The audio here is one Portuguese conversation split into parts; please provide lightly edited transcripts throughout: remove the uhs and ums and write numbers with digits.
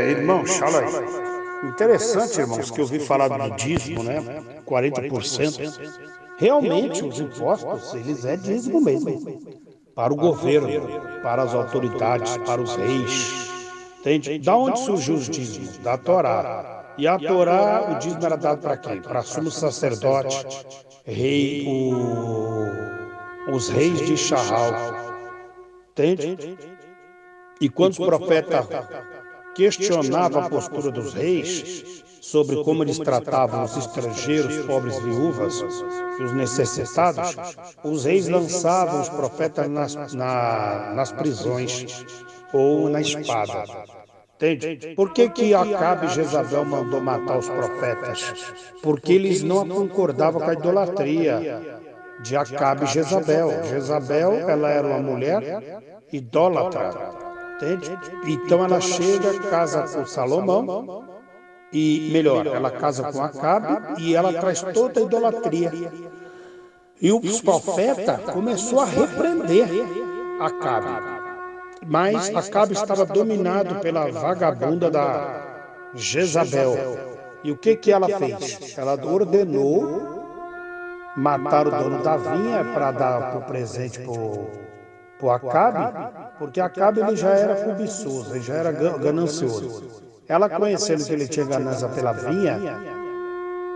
Irmão, Shalom. Interessante, irmãos, que eu ouvi falar do dízimo, né? 40%. Realmente, os impostos, eles é dízimo mesmo. Para o governo, para as autoridades, para os reis. Entende? Da onde surgiu os dízimos? Da Torá. E a Torá, o dízimo era dado para quem? Para sumo sacerdote, rei, os reis de Israel. Entende? E quando os profetas questionavam a postura dos reis sobre como eles tratavam os estrangeiros, pobres viúvas e os necessitados, os reis lançavam os profetas nas prisões ou na espada. Entende? Por que Acabe e Jezabel mandou matar os profetas? Porque eles não concordavam com a idolatria de Acabe e Jezabel. Jezabel, ela era uma mulher idólatra. Entende? Então ela chega, casa com Salomão, e melhor, ela casa com Acabe e ela traz toda a idolatria. E os profetas começou a repreender Acabe. Mas Acabe estava dominado pela vagabunda da Jezabel. E o que ela fez? Ela ordenou matar o dono da vinha para dar o presente para o Acabe, porque Acabe ele já era cobiçoso, ele já era ganancioso. Ela conhecendo que ele tinha ganância pela vinha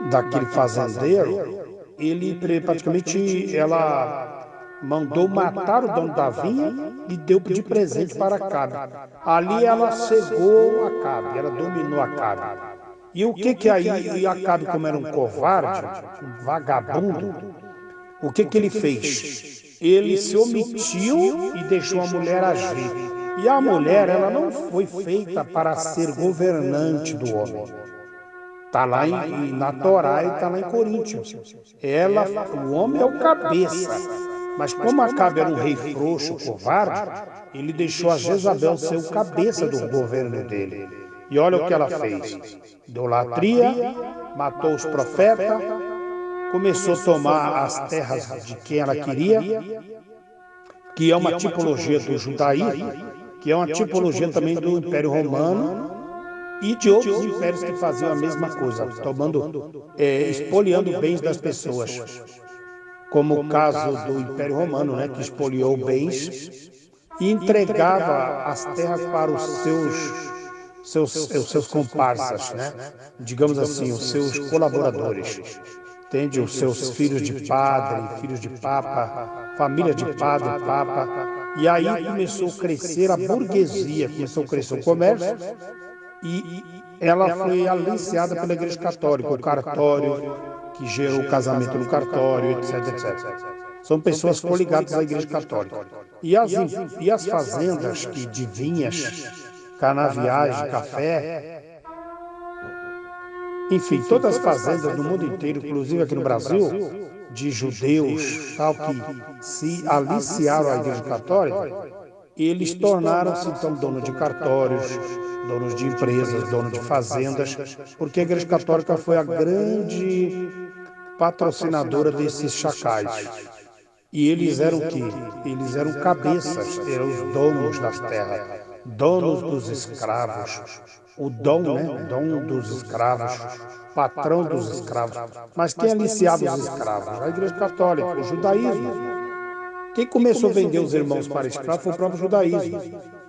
daquele fazendeiro, ele praticamente ela mandou matar o dono da vinha e deu de presente para Acabe. Ali ela cegou Acabe, ela dominou Acabe. E o que aí, e Acabe, como era um covarde, um vagabundo, o que ele fez? Ele se omitiu e deixou a mulher agir. E a mulher, ela não foi feita para ser governante do homem. Está lá na Torá e está lá em Coríntios. O homem é o cabeça. Mas como Acabe era um rei frouxo, covarde, ele deixou a Jezabel ser o cabeça do governo dele. E olha o que ela fez. Idolatria, matou os profetas, começou a tomar as terras de quem ela queria, que é uma tipologia do judaísmo, que é uma tipologia também do Império Romano e de outros impérios que faziam a mesma coisa, expoliando bens das pessoas, como o caso do Império Romano, né, que expoliou bens e entregava as terras para os seus comparsas, né? Digamos assim, os seus colaboradores. Entende? Os seus filhos de padre, filhos de papa, família de padre, papa. E aí começou a crescer a burguesia, começou a crescer o comércio e ela foi aliciada pela Igreja Católica, o cartório, que gerou o casamento no cartório, etc, etc. São pessoas coligadas à Igreja Católica. E as fazendas de vinhas, canaviais, de café, enfim, todas as fazendas do mundo inteiro, inclusive aqui no Brasil, de judeus, tal, que se aliciaram à Igreja Católica, eles tornaram-se, então, donos de cartórios, donos de empresas, donos de fazendas, porque a Igreja Católica foi a grande patrocinadora desses chacais. E eles eram o quê? Eles eram cabeças, eram os donos das terras, donos dos escravos, o dom, né? O dom dos escravos, patrão dos escravos. Mas quem aliciava os escravos? A Igreja Católica, o judaísmo. Quem começou a vender os irmãos para escravos foi o próprio judaísmo.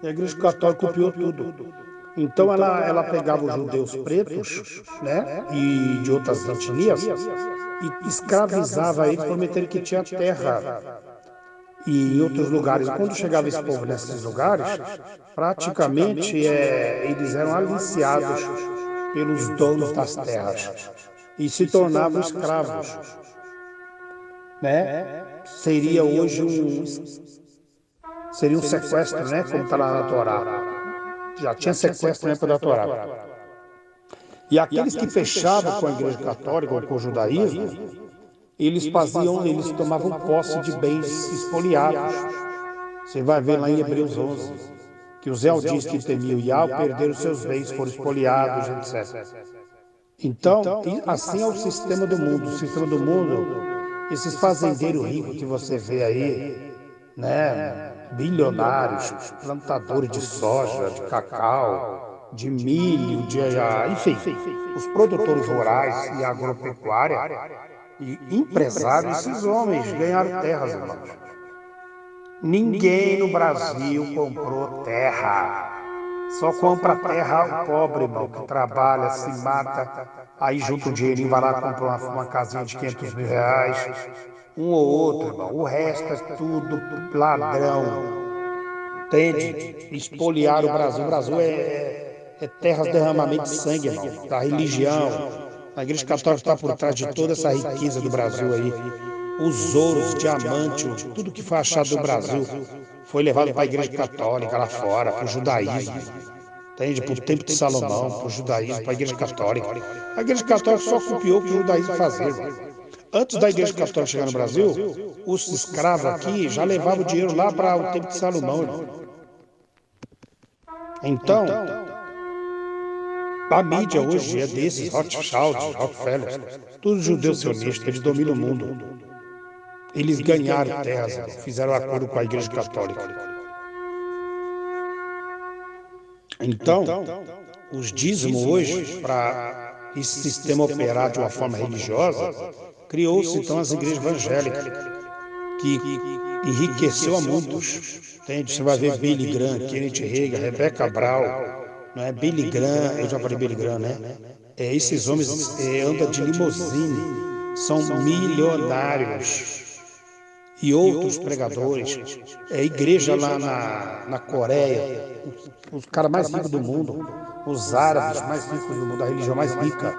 E a Igreja Católica copiou tudo. Então ela pegava os judeus pretos, né? E de outras etnias, e escravizava eles, prometendo que tinha terra e em outros lugares. Quando chegava esse povo nesses lugares, praticamente eles eram aliciados pelos donos das terras e se tornavam escravos, né? Seria hoje seria um sequestro, né? Como está lá na Torá. Já tinha sequestro na época da Torá. E aqueles que fechavam com a Igreja Católica ou com o judaísmo, eles tomavam posse de bens espoliados. Você vai ver lá em Hebreus 11, que os eldis que temiam Yahweh perderam seus bens, foram espoliados, etc. Então, assim é o sistema do mundo. O sistema do mundo, esses fazendeiros ricos que você vê aí, né, bilionários, plantadores de soja, de cacau, de milho, enfim, os produtores rurais e agropecuária e empresários, esses homens ganharam terras, irmãos. Ninguém no Brasil comprou terra. Só compra terra o pobre, irmão, que trabalha, se mata, aí junta o dinheirinho, vai lá, compra uma casinha de 500 mil reais, um ou outro, irmão. O resto é tudo ladrão, entende? Espoliar o Brasil. O Brasil é terras de derramamento de sangue, irmão, da religião. A Igreja Católica está por trás de toda essa riqueza do Brasil aí. Os ouros, diamantes, tudo que foi achado do Brasil foi levado para a Igreja Católica lá fora, para o judaísmo. Entende? Para o tempo de Salomão, para o judaísmo, para a Igreja Católica. A Igreja Católica só copiou o que o judaísmo fazia. Antes da Igreja Católica chegar no Brasil, os escravos aqui já levavam o dinheiro lá para o tempo de Salomão. Irmão. Então, a mídia hoje é desses Rothschild, Rockefeller, todos judeus sionistas, eles dominam o mundo. Eles ganharam terras, fizeram acordo com a Igreja Católica. Então, os dízimos hoje, para esse sistema operar de uma forma religiosa, criou-se então as igrejas evangélicas, que enriqueceu a muitos. Entende? Você vai ver Billy Graham, Kenneth Hagin, Rebecca Brown, não é? Billy Graham, eu já falei Billy Graham, né? Esses homens andam de limusine, são milionários. E outros pregadores, igreja lá na Coreia, os caras mais ricos do mundo, os árabes mais ricos do mundo, a religião mais rica,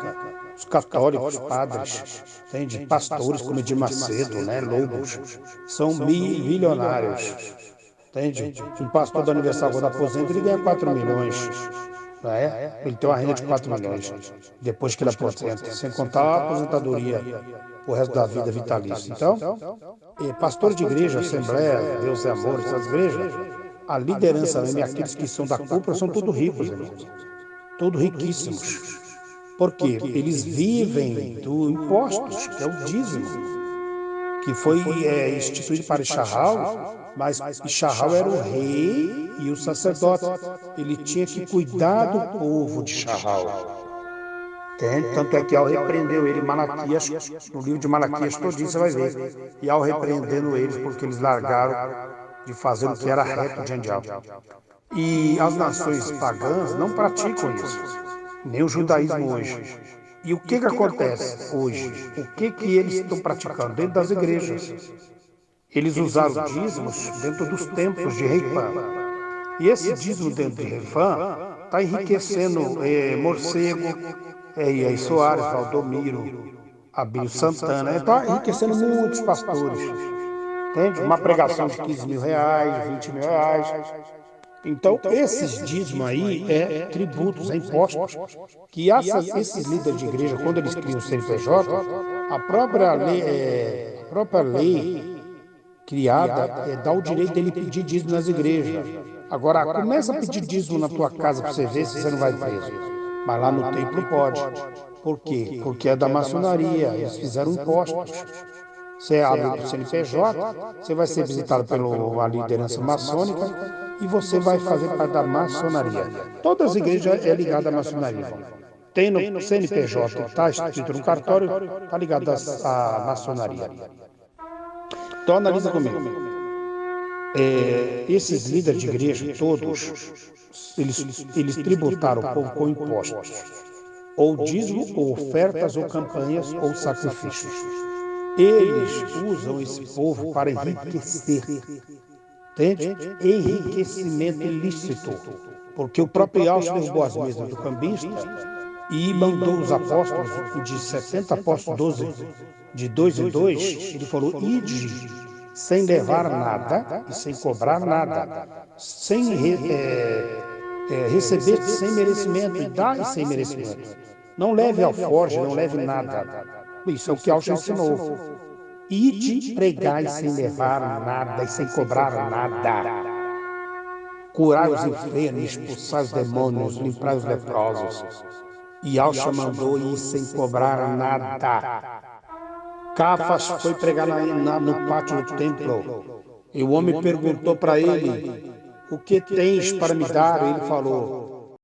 os católicos, os padres, entende? Pastores como Edir Macedo, né? Lobos, são milionários, entende? Um pastor da Universal, quando aposenta, ele ganha 4 milhões. Né? Ele tem uma renda de 4 milhões depois que ele aposenta, sem contar a aposentadoria o resto da vida vitalícia. Então, pastores de igreja, Assembleia, Deus é Amor, essas igrejas, a liderança mesmo e aqueles que são da cúpula são todos ricos, irmãos. Todos riquíssimos. Por quê? Eles vivem do impostos, que é o dízimo, que foi instituído para Ixarral, mas Ixarral era o rei e o sacerdote. Ele tinha que cuidar do povo de Ixarral. Tanto é que ao repreendeu ele, Malaquias, no livro de Malaquias todinho você vai ver, e ao repreendendo eles, porque eles largaram de fazer o que era reto diante de Deus. E as nações pagãs não praticam isso, nem o judaísmo hoje. E o que acontece hoje? O que eles estão praticando? Dentro das igrejas. Eles usaram dízimos dentro dos templos de Reifã. E esse dízimo dentro de Reifã está enriquecendo Morcego, Iaí Soares, Valdomiro, Abílio Santana, está enriquecendo muitos pastores. Entende? Uma pregação de 15 mil reais, 20 mil reais. Então, esses dízimos aí tributos, impostos, que esses líderes de igreja, quando eles criam o CNPJ, a própria lei criada dá o direito dele pedir dízimo nas igrejas. Agora, começa a pedir dízimo na tua casa para você ver se você não vai preso. Mas lá no templo pode. Por quê? Porque é da maçonaria, eles fizeram impostos. Você abre o CNPJ, você vai ser visitado pela liderança maçônica e você vai fazer parte da maçonaria. Todas as igrejas é ligada à maçonaria. Tem no CNPJ, está escrito no cartório, está ligado à maçonaria. Então analisa comigo. Esses líderes de igreja, todos, eles tributaram o povo com impostos. Ou dízimo, ou ofertas, ou campanhas, ou sacrifícios. Eles usam esse povo para enriquecer. Entende? Enriquecimento ilícito. Porque o próprio Alcio derrubou as mesas do cambista e mandou os apóstolos, de 70 apóstolos, 12, de 2 em 2, ele falou, ide sem levar nada e sem cobrar nada, sem receber sem merecimento e dar sem merecimento. Não leve alforje, não leve nada. Isso é o que Alcio ensinou. Ide pregai sem levar nada e sem cobrar nada. Curai os enfermos, expulsai os demônios, limpai os leprosos. E Alcio mandou ir sem cobrar nada. Cafas foi pregar no pátio do templo. E o homem perguntou para ele, o que tens para me dar? Ele falou,